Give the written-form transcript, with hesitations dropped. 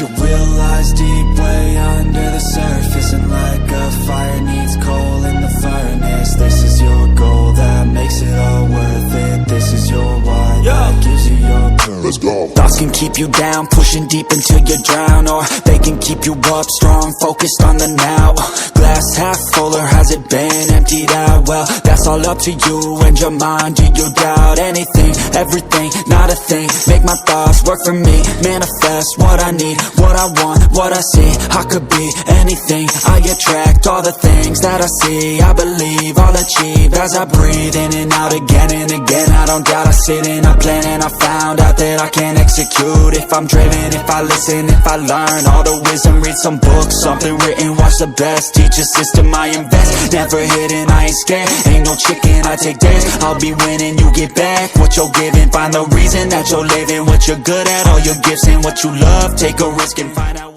your will lies deep way under the surface, and like a fire needs coal in the furnace. This is your goal that makes it all worth it. This is your why that gives you your purpose. Let's go. Thoughts can keep you down, pushing deep until you drown, or they can keep you up strong, focused on the now. Glass half full, or has it been emptied out? Well, that's all up to you and your mind. Do you doubt anything, everything, not a thing? Make my thoughts work for me, manifest what I need, what I want, what I see. I could be anything, I attract all the things that I see. I believe I'll achieve as I breathe in and out again and again. I don't doubt, I sit and I plan, and I found out that I can execute if I'm driven, if I listen, if I learn all the wisdom. Read some books, something written, watch the best, teach a system I invest. Never hidden, I ain't scared, ain't no chicken, I take dares. I'll be winning, you get back what you're giving. Find the reason that you're living, what you're good at, all your gifts and what you love. Take a risk and find out.